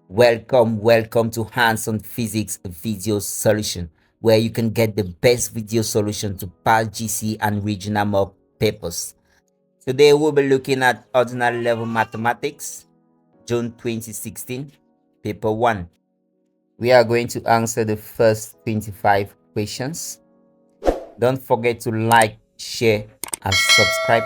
Welcome to Hands-on Physics Video Solution, where you can get the best video solution to pass GC and regional mock papers. Today we'll be looking at ordinary level mathematics, June 2016, paper 1. We are going to answer the first 25 questions. Don't forget to like, share, and subscribe.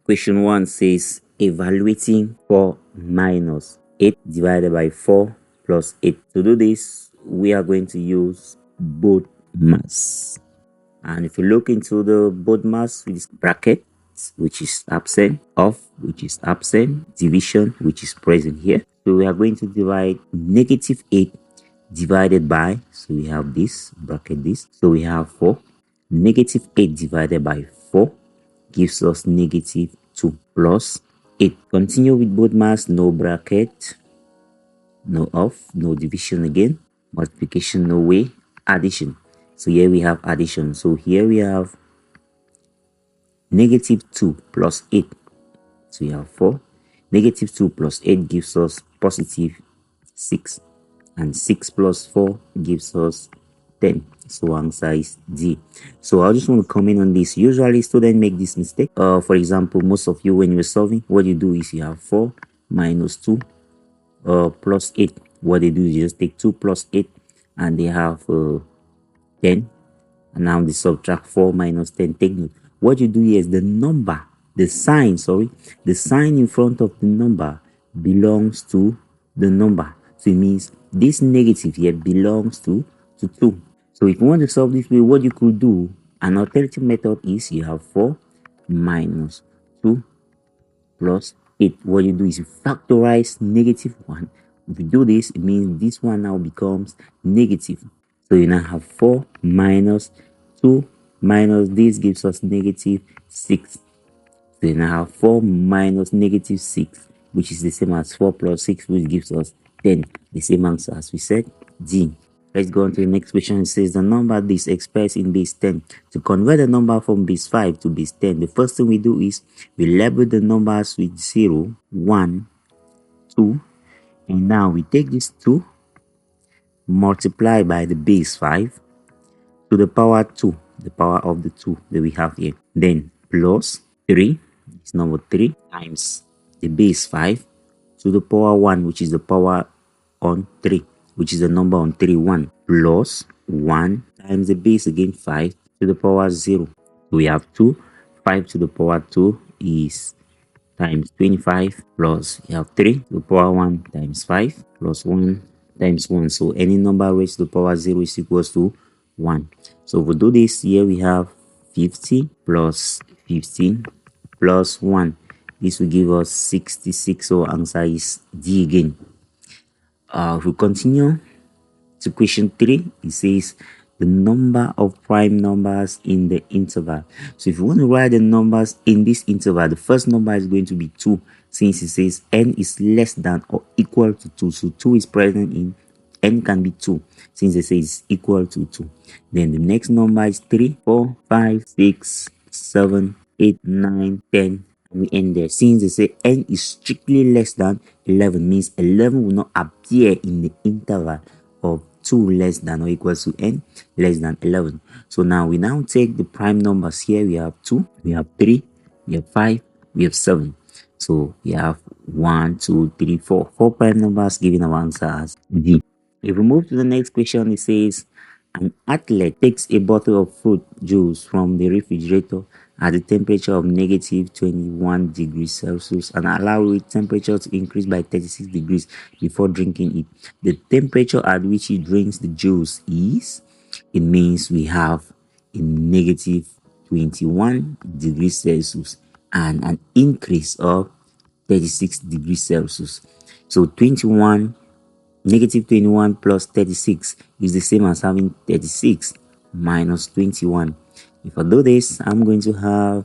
Question 1 says evaluating 4 minus 8 divided by 4 plus 8. To do this, we are going to use BODMAS. And if you look into the BODMAS with this bracket, which is absent, off, which is absent, division, which is present here. So we are going to divide negative 8 divided by, so we have this, bracket this. So we have 4. Negative 8 divided by 4 gives us negative 2 plus 8. Continue with BODMAS, no bracket, no off, no division again, multiplication, no way, addition. So here we have addition. So here we have negative 2 plus 8. So we have 4. Negative 2 plus 8 gives us positive 6. And 6 plus 4 gives us 10. So answer is D. So I just want to comment on this. Usually students make this mistake. For example, most of you, when you're solving, what you do is you have 4 minus 2 plus 8. What they do is just take 2 plus 8 and they have 10. And now they subtract 4 minus 10. Take note. What you do here is the number, the sign in front of the number belongs to the number. So it means this negative here belongs to 2. So if you want to solve this way, what you could do, an alternative method is you have 4 minus 2 plus 8. What you do is you factorize negative 1. If you do this, it means this one now becomes negative. So you now have 4 minus 2 minus this gives us negative 6. So you now have 4 minus negative 6, which is the same as 4 plus 6, which gives us 10. The same answer as we said, D. Let's go on to the next question. It says the number is expressed in base 10. To convert the number from base 5 to base 10, the first thing we do is we label the numbers with 0, 1, 2, and now we take this 2, multiply by the base 5 to the power 2, the power of the 2 that we have here. Then plus 3, it's number 3, times the base 5 to the power 1, which is the power on 3, which is the number on 3, 1, plus 1 times the base again 5 to the power 0. We have 2, 5 to the power 2 is times 25, plus you have 3 to the power 1 times 5 plus 1 times 1. So any number raised to the power 0 is equals to 1. So if we do this, here we have 50 plus 15 plus 1. This will give us 66. So answer is D again. If we continue to question 3, it says the number of prime numbers in the interval. So if you want to write the numbers in this interval, the first number is going to be 2, since it says n is less than or equal to 2. So 2 is present in n, can be 2, since it says equal to 2. Then the next number is 3, 4, 5, 6, 7, 8, 9, 10. We end there. Since they say n is strictly less than 11, means 11 will not appear in the interval of 2 less than or equals to n less than 11. So now we now take the prime numbers here. We have 2, we have 3, we have 5, we have 7. So we have 1, 2, 3, 4. 4 prime numbers, giving our answer as D. If we move to the next question, it says an athlete takes a bottle of fruit juice from the refrigerator at the temperature of negative 21 degrees Celsius and allow the temperature to increase by 36 degrees before drinking it. The temperature at which he drinks the juice is, it means we have a negative 21 degrees Celsius and an increase of 36 degrees Celsius. So negative 21 plus 36 is the same as having 36 minus 21. If I do this, I'm going to have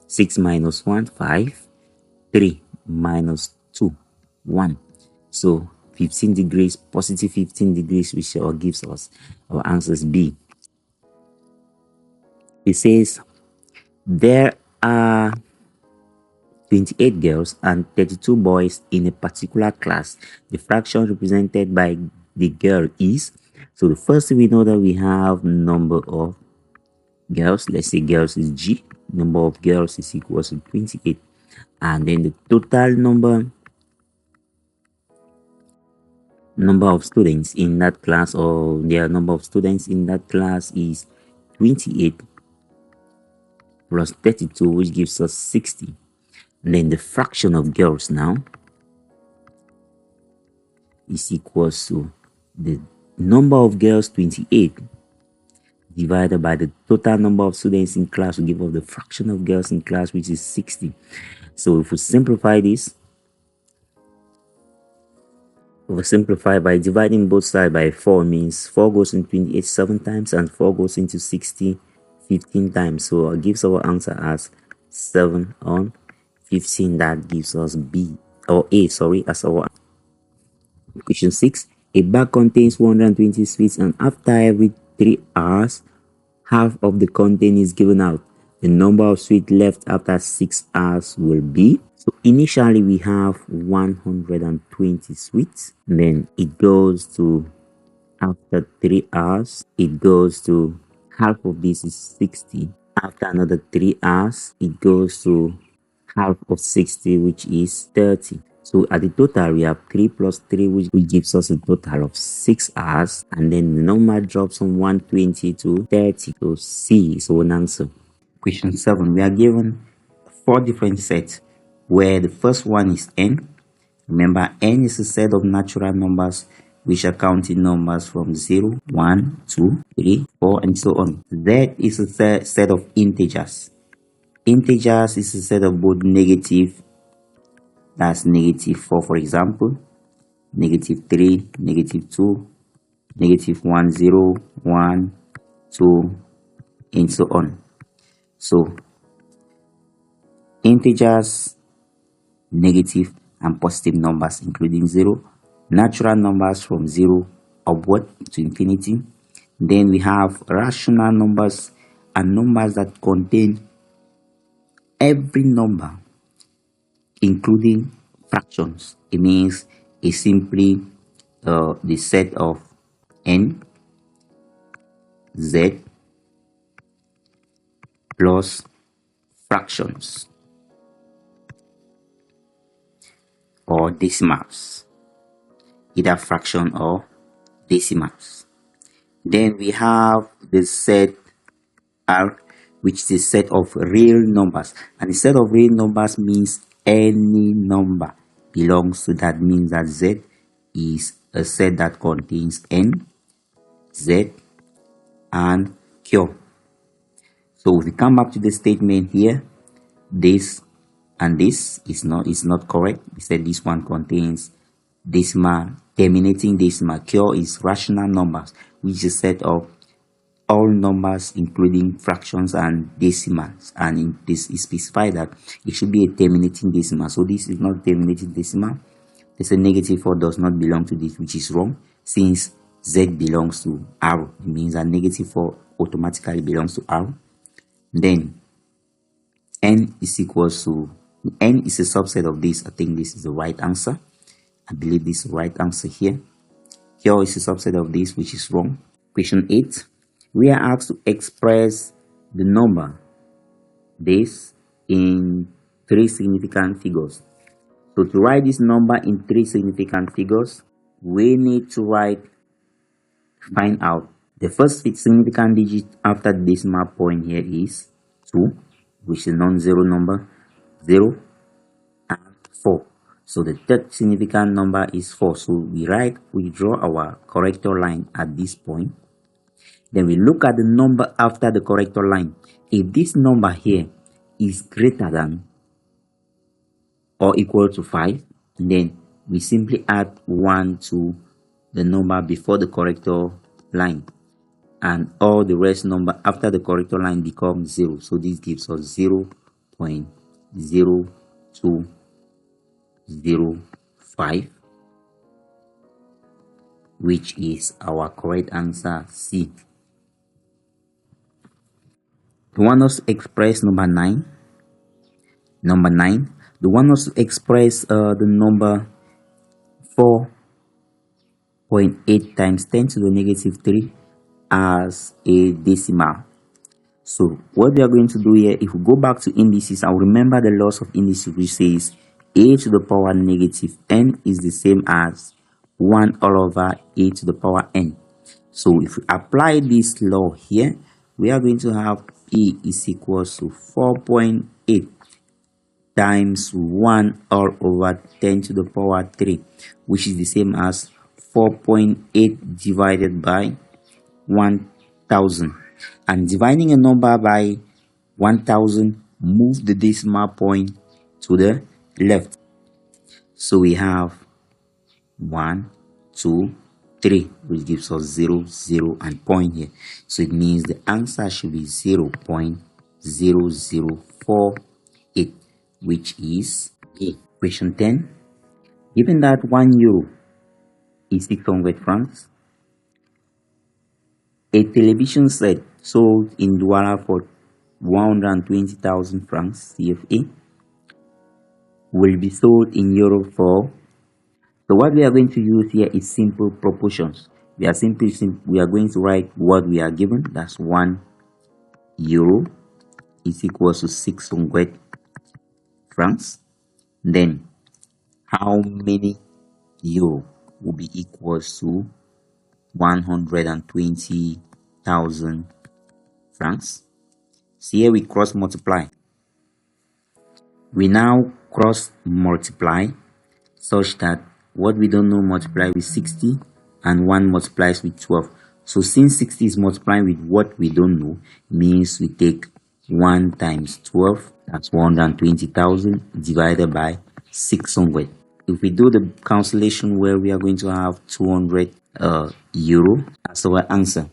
6 minus 1, 5, 3 minus 2, 1. So 15 degrees, positive 15 degrees, which gives us our answers B. It says there are 28 girls and 32 boys in a particular class, the fraction represented by the girl is. So the first thing we know that we have number of girls. Let's say girls is G. Number of girls is equals to 28. And then the total number of students in that class, or their number of students in that class, is 28 plus 32, which gives us 60. And then the fraction of girls now is equals to the number of girls 28 divided by the total number of students in class will give us the fraction of girls in class, which is 60. So if we simplify this, we simplify by dividing both sides by 4, means 4 goes into 28 7 times and 4 goes into 60 15 times. So it gives our answer as 7 on 15. That gives us B or A, sorry, as our question 6. A bag contains 120 sweets, and after every 3 hours, half of the content is given out. The number of sweets left after 6 hours will be. So initially we have 120 sweets, then it goes to, after 3 hours, it goes to half of this is 60. After another 3 hours, it goes to half of 60, which is 30. So at the total, we have 3 plus 3, which gives us a total of 6 hours. And then the number drops from 120 to 30. So C is one answer. Question 7. We are given 4 different sets, where the first one is n. Remember, n is a set of natural numbers which are counting numbers from 0, 1, 2, 3, 4, and so on. Z is a set of integers. Integers is a set of both negative, that's negative 4 for example, negative 3, negative 2, negative 1, 0, 1, 2, and so on. So integers, negative and positive numbers including 0, natural numbers from 0 upward to infinity. Then we have rational numbers and numbers that contain every number including fractions. It means it's simply the set of n, z plus fractions or decimals, either fraction or decimals. Then we have the set R, which is a set of real numbers, and the set of real numbers means any number belongs to that. Means that Z is a set that contains n, z, and q. So if we come back to the statement here, this and this is not correct. We said this one contains decimal, terminating decimal. Q is rational numbers, which is a set of all numbers including fractions and decimals, and in this is specified that it should be a terminating decimal. So this is not terminating decimal. There's a negative 4 does not belong to this, which is wrong, since Z belongs to R. It means that negative 4 automatically belongs to R. Then n is equals to, n is a subset of this. I think this is the right answer. I believe this is the right answer here. Q is a subset of this, which is wrong. Question 8. We are asked to express the number this in 3 significant figures. So to write this number in 3 significant figures, we need to find out the first significant digit after the decimal point here is 2, which is a non-zero number, 0, and 4. So the third significant number is 4. So we draw our corrector line at this point. Then we look at the number after the corrector line. If this number here is greater than or equal to 5, then we simply add 1 to the number before the corrector line, and all the rest number after the corrector line becomes 0. So this gives us 0.0205, which is our correct answer, C. We want us to express number 9. Number 9, They want us to express the number 4.8 times 10 to the negative 3 as a decimal. So what we are going to do here, if we go back to indices and remember the laws of indices, which says a to the power negative n is the same as 1 all over a to the power n. So if we apply this law here, we are going to have p is equals to 4.8 times 1 all over 10 to the power 3, which is the same as 4.8 divided by 1000. And dividing a number by 1000, move the decimal point to the left. So we have 1, 2, 3, which gives us 0, 0, and point here. So it means the answer should be 0.0048, which is A. Question 10. Given that €1 is 600 francs, a television set sold in Douala for 120,000 francs CFA will be sold in euro for. So what we are going to use here is simple proportions. We are going to write what we are given. That's €1 is equals to 600 francs. Then how many euro will be equals to 120,000 francs. So here we cross multiply. We now cross multiply such that what we don't know multiply with 60 and 1 multiplies with 12. So since 60 is multiplying with what we don't know, means we take 1 times 12, that's 120,000 divided by 600. If we do the cancellation where we are going to have 200 euro as our answer.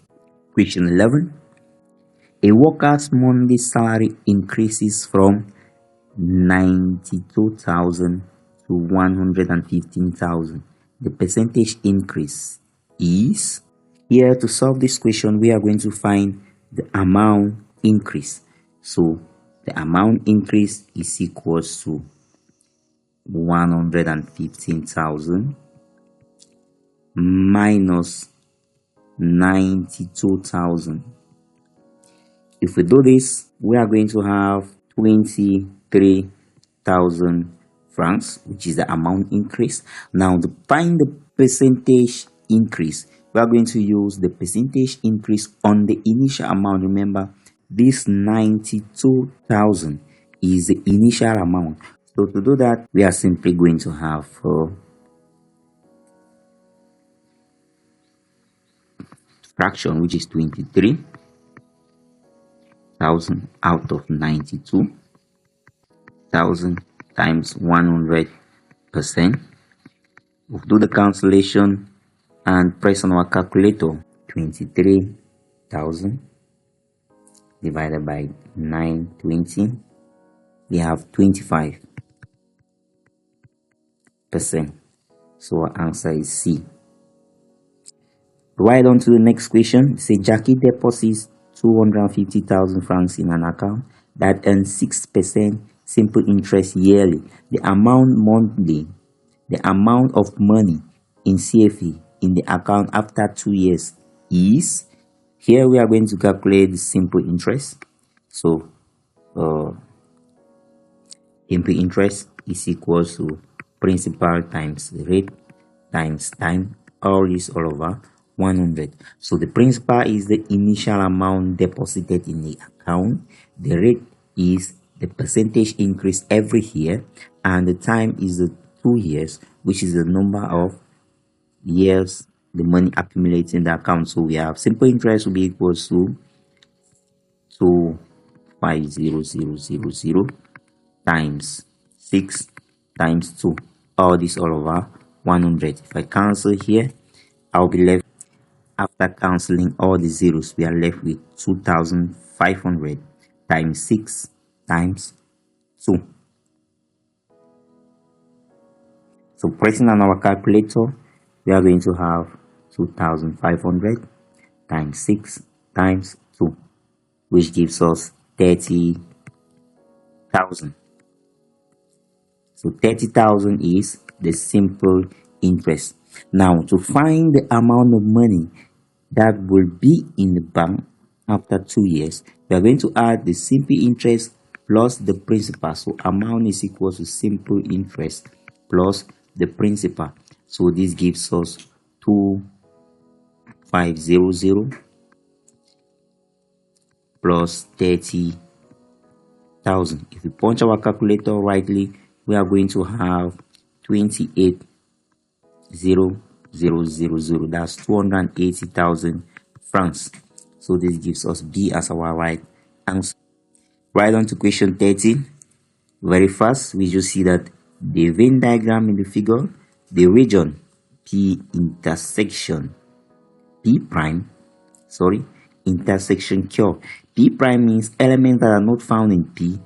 Question 11. A worker's monthly salary increases from 92,000 to 115,000. The percentage increase is. Here to solve this question, we are going to find the amount increase. So the amount increase is equals to 115,000 minus 92,000. If we do this, we are going to have 23,000 francs, which is the amount increase. Now to find the percentage increase, we are going to use the percentage increase on the initial amount. Remember, this 92,000 is the initial amount. So to do that, we are simply going to have fraction, which is 23,000 out of 92,000 times 100%. We'll do the cancellation and press on our calculator. 23,000 divided by 920, we have 25%. So our answer is C. Right on to the next question. Say Jackie deposits 250,000 francs in an account that earns 6% simple interest yearly. The amount monthly, the amount of money in CFA in the account after 2 years is. Here we are going to calculate the simple interest. So simple interest is equals to principal times rate times time, all is all over 100. So the principal is the initial amount deposited in the account. The rate is the percentage increase every year, and the time is the 2 years, which is the number of years the money accumulates in the account. So we have simple interest will be equals to 250,000 times 6 times 2, all this all over 100. If I cancel here, I'll be left. After cancelling all the zeros, we are left with 2,500 times 6 times 2. So pressing on our calculator, we are going to have 2,500 times 6 times 2, which gives us 30,000. So 30,000 is the simple interest. Now, to find the amount of money that will be in the bank after 2 years, we are going to add the simple interest plus the principal. So amount is equal to simple interest plus the principal. So this gives us 2500 plus 30,000. If we punch our calculator rightly, we are going to have 28,000. That's 280,000 francs. So this gives us B as our right answer. Right on to question 13. Very fast, we just see that the Venn diagram in the figure, the region P intersection P prime, intersection Q. P prime means elements that are not found in P.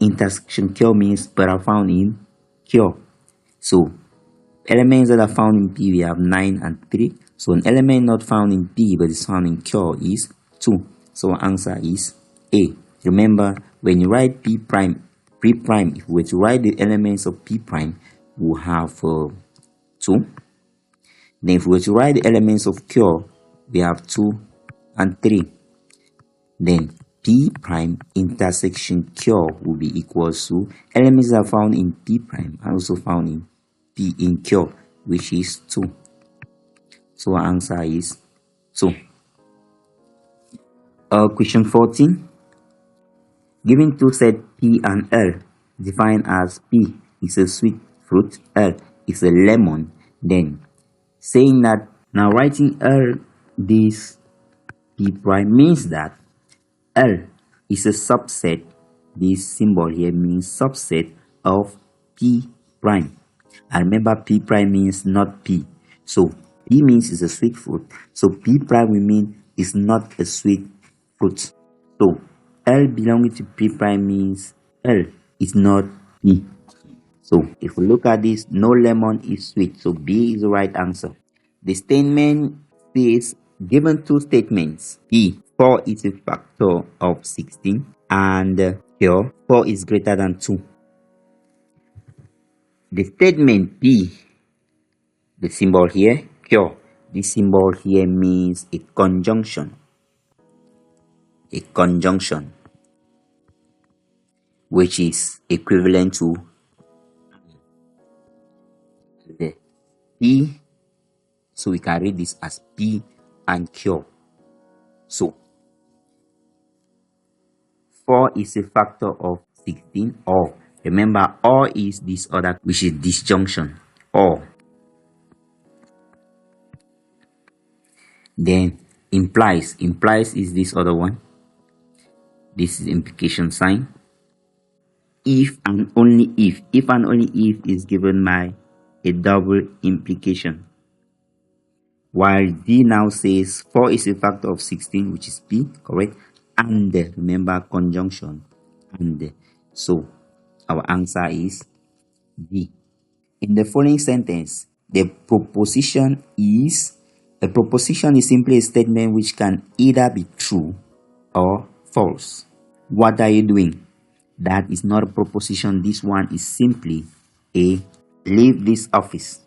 Intersection Q means that are found in Q. So elements that are found in P, we have 9 and 3. So an element not found in P but is found in Q is 2. So our answer is A. Remember, when you write P prime, if we were to write the elements of P prime, we'll have 2. Then if we were to write the elements of Q, we have 2 and 3. Then P prime intersection Q will be equals to elements that are found in P prime and also found in P in Q, which is 2. So our answer is 2. Question 14. Given two set P and L, defined as P is a sweet fruit, L is a lemon, then saying that now writing L this P prime means that L is a subset. This symbol here means subset of P prime. And remember, P prime means not P. So P means it's a sweet fruit. So P prime will mean is not a sweet fruit. So L belonging to P prime means L is not P. So if we look at this, no lemon is sweet. So B is the right answer. The statement says, given two statements, P, 4 is a factor of 16 and here 4 is greater than 2. The statement P, the symbol here, Q, this symbol here means a conjunction. A conjunction, which is equivalent to the P. So we can read this as P and Q. So 4 is a factor of 16, or remember, or is this other, which is disjunction, or. Then implies is this other one. This is implication sign. If and only if is given by a double implication. While D now says 4 is a factor of 16, which is P, correct? And remember, conjunction, and. So our answer is D. In the following sentence, the proposition is, a proposition is simply a statement which can either be true or false. What are you doing? That is not a proposition. This one is simply a leave this office.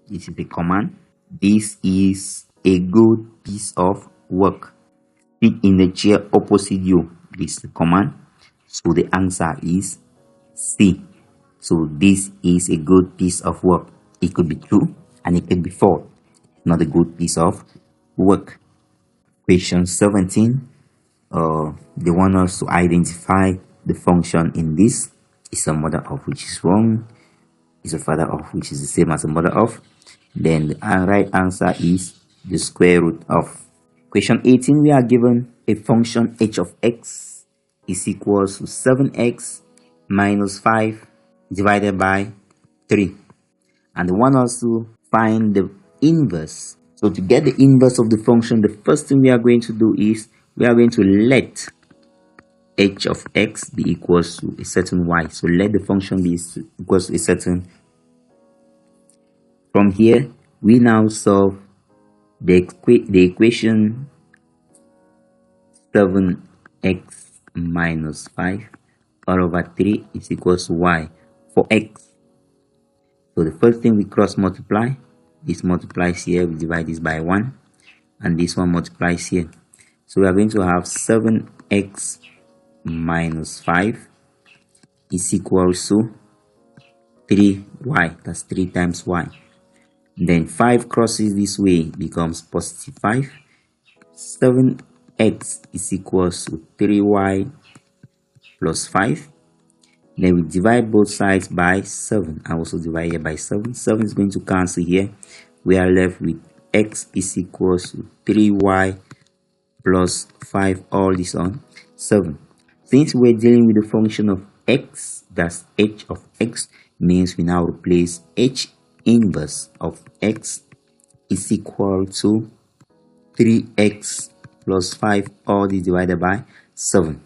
This is the command. This is a good piece of work. Sit in the chair opposite you. This is the command. So the answer is C. So this is a good piece of work. It could be true and it could be false. Not a good piece of work. Question 17. They want us to identify the function in this. Is a mother of, which is wrong. Is a father of, which is the same as a mother of. Then the right answer is the square root of. Question 18, we are given a function h of x is equals to 7x minus 5 divided by 3. And they want us to find the inverse. So to get the inverse of the function, the first thing we are going to do is we are going to let h of x be equals to a certain y. So let the function be equals to a certain. From here, we now solve the equation 7x minus 5 all over 3 is equals to y. For x, So the first thing we cross multiply, this multiplies here, we divide this by 1, and this one multiplies here. So we are going to have 7x minus 5 is equals to 3y, that's 3 times y. Then 5 crosses this way, becomes positive 5. 7x is equals to 3y plus 5. Then we divide both sides by 7. I also divide here by 7. 7 is going to cancel here. We are left with x is equals to 3y plus 5, all this on 7. Since we're dealing with the function of x, that's h of x, means we now replace h inverse of x is equal to 3x plus 5, all this divided by 7.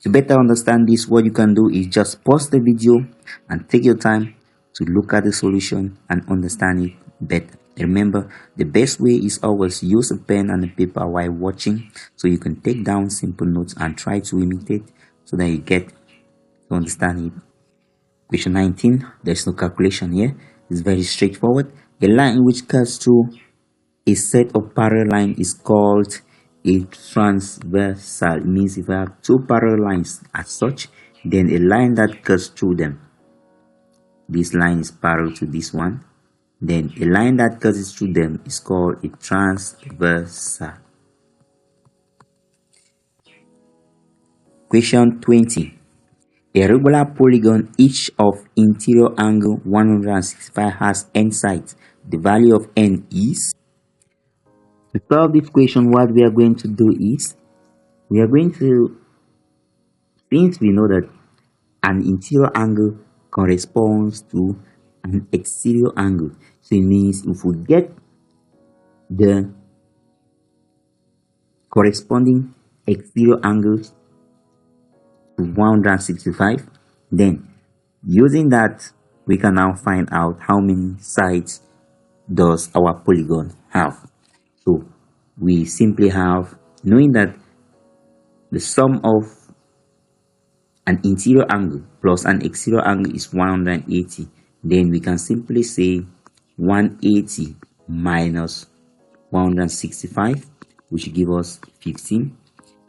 To better understand this, what you can do is just pause the video and take your time to look at the solution and understand it better. Remember, the best way is always use a pen and a paper while watching, so you can take down simple notes and try to imitate so that you get to understand it. Question 19, there's no calculation here. It's very straightforward. A line which cuts through a set of parallel lines is called a transversal. It means if I have two parallel lines as such, then a line that cuts through them, this line is parallel to this one, then a line that cuts through them is called a transversal. Question 20. A regular polygon each of interior angle 165 has n sides. The value of n is. To solve this question, what we are going to do is, we are going to, since we know that an interior angle corresponds to an exterior angle, so it means if we get the corresponding exterior angles to 165, then using that we can now find out how many sides does our polygon have. So we simply have, knowing that the sum of an interior angle plus an exterior angle is 180, then we can simply say 180 minus 165, which give us 15,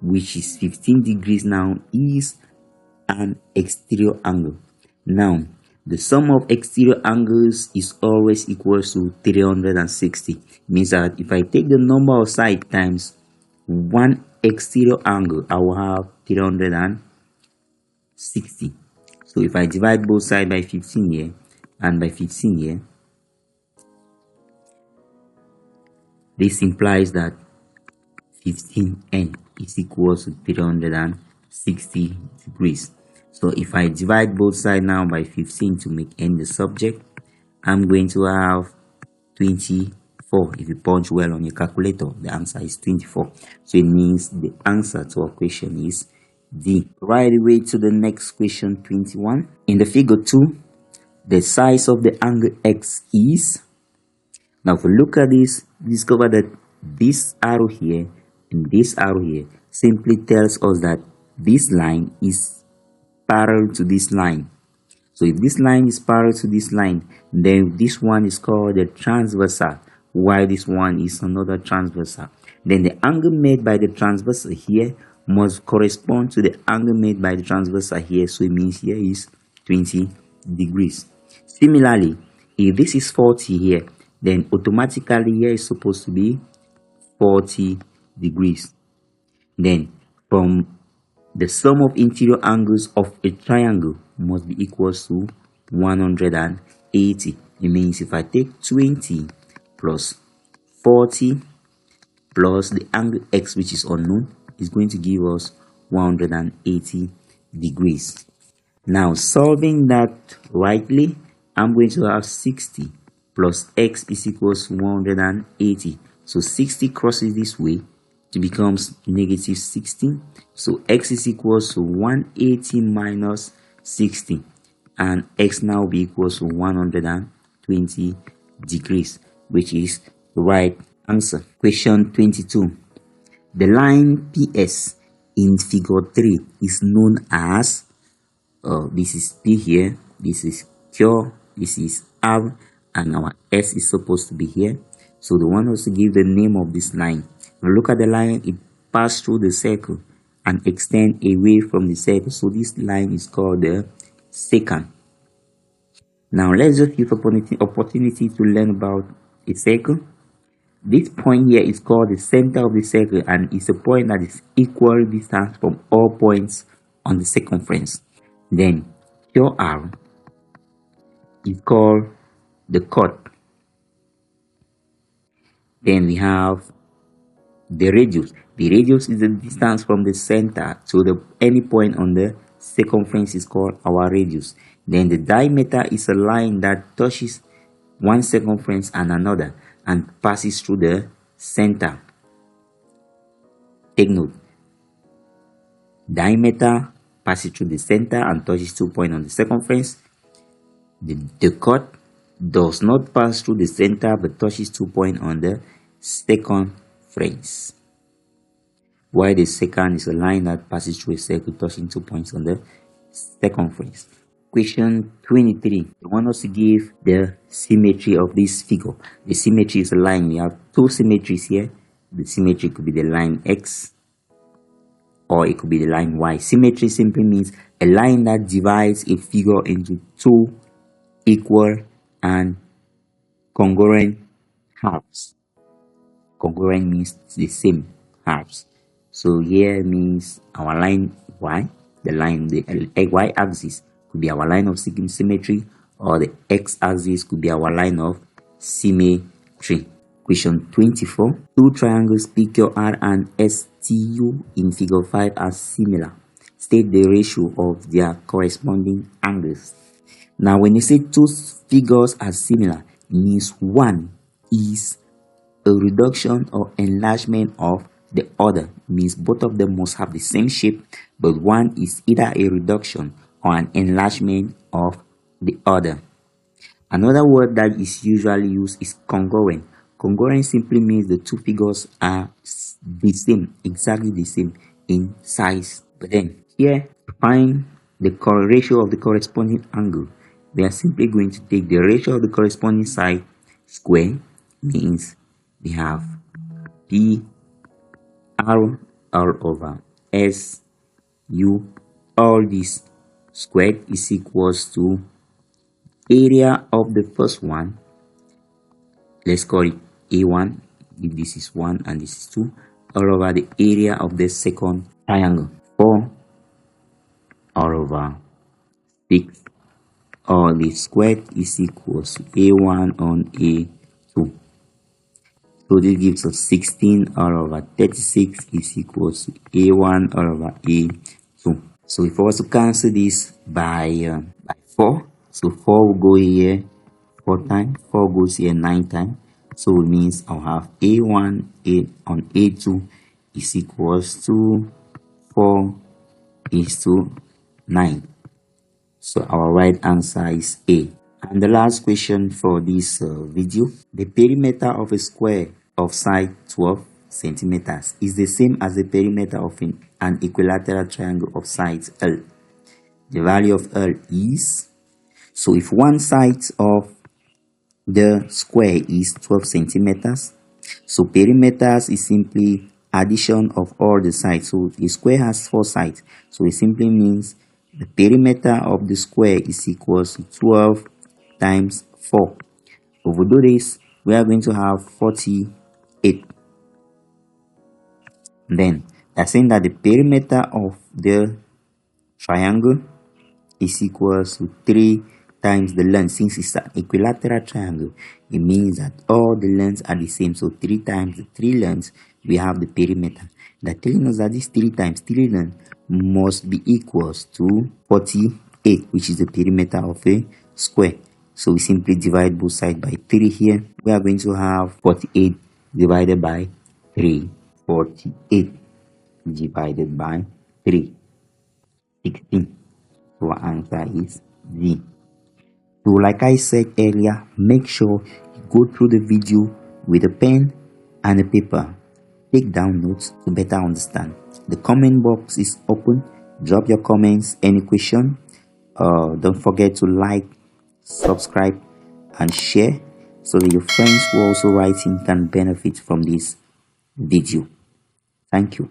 which is 15 degrees now, is an exterior angle. Now the sum of exterior angles is always equals to 360. Means that if I take the number of sides times one exterior angle, I will have 360. So if I divide both sides by 15 here and by 15 here, this implies that 15n is equal to 360 degrees. So if I divide both sides now by 15 to make n the subject, I'm going to have 24. If you punch well on your calculator, the answer is 24. So it means the answer to our question is D. Right away to the next question, 21. In the figure 2, the size of the angle x is. Now if we look at this, discover that this arrow here and this arrow here simply tells us that this line is parallel to this line. So if this line is parallel to this line, then this one is called the transversal, while this one is another transversal. Then the angle made by the transversal here must correspond to the angle made by the transversal here, so it means here is 20 degrees. Similarly, if this is 40 here, then automatically here is supposed to be 40 degrees. Then from the sum of interior angles of a triangle must be equal to 180. It means if I take 20 plus 40 plus the angle x, which is unknown, is going to give us 180 degrees. Now solving that rightly, I'm going to have 60 plus x is equals to 180. So 60 crosses this way, it becomes negative 16. So x is equals to 180 minus 60, and x now be equals to 120 degrees, which is the right answer. Question 22. The line PS in figure 3 is known as, this is P here, this is Q, this is R and our S is supposed to be here. So they want us to give the name of this line. Now look at the line, it passed through the circle and extend away from the circle. So this line is called the secant. Now let's just give opportunity to learn about a circle. This point here is called the center of the circle and it's a point that is equal distance from all points on the circumference. Then QR is called the chord. Then we have the radius. The radius is the distance from the center to any point on the circumference is called our radius. Then the diameter is a line that touches one circumference and another and passes through the center. Take note, diameter passes through the center and touches 2 points on the circumference. The chord does not pass through the center but touches 2 points on the circumference. While the secant is a line that passes through a circle touching 2 points on the circumference. Question 23. They want us to give the symmetry of this figure. The symmetry is a line. We have two symmetries here. The symmetry could be the line X or it could be the line Y. Symmetry simply means a line that divides a figure into two equal and congruent halves. Congruent means the same halves. So here means our line Y, the Y axis could be our line of symmetry, or the X axis could be our line of symmetry. Question 24. Two triangles PQR and STU in figure 5 are similar. State the ratio of their corresponding angles. Now when you say two figures are similar, it means one is a reduction or enlargement of the other. It means both of them must have the same shape, but one is either a reduction or an enlargement of the other. Another word that is usually used is congruent. Congruent simply means the two figures are the same, exactly the same in size. But then here, to find the ratio of the corresponding angle, we are simply going to take the ratio of the corresponding side square, means we have P R over S U, all this squared is equals to area of the first one, let's call it A1 if this is 1 and this is 2, all over the area of the second triangle. 4 all over 6, all this squared is equals to A1 on A2. So this gives us 16 all over 36 is equals to A1 all over A2. So if I was to cancel this by 4, so 4 will go here 4 times, 4 goes here 9 times. So it means I'll have A1 on A2 is equals to 4 is to 9. So our right answer is A. And the last question for this video, the perimeter of a square of side 12 centimeters is the same as the perimeter of an equilateral triangle of sides L. The value of L is, so if one side of the square is 12 centimeters, so perimeters is simply addition of all the sides. So the square has 4 sides, so it simply means the perimeter of the square is equals to 12 times 4. Over this, we are going to have 48. Then that's saying that the perimeter of the triangle is equals to 3 times the length. Since it's an equilateral triangle, it means that all the lengths are the same. So 3 times the 3 lengths, we have the perimeter. That telling us that this 3 times 3 length must be equals to 48, which is the perimeter of a square. So we simply divide both sides by 3 here. We are going to have 48 divided by 3. 48 divided by 3. 16. So our answer is D. So like I said earlier, make sure you go through the video with a pen and a paper. Take down notes to better understand. The comment box is open. Drop your comments, any question. Don't forget to like, subscribe, and share so that your friends who are also writing can benefit from this video. Thank you.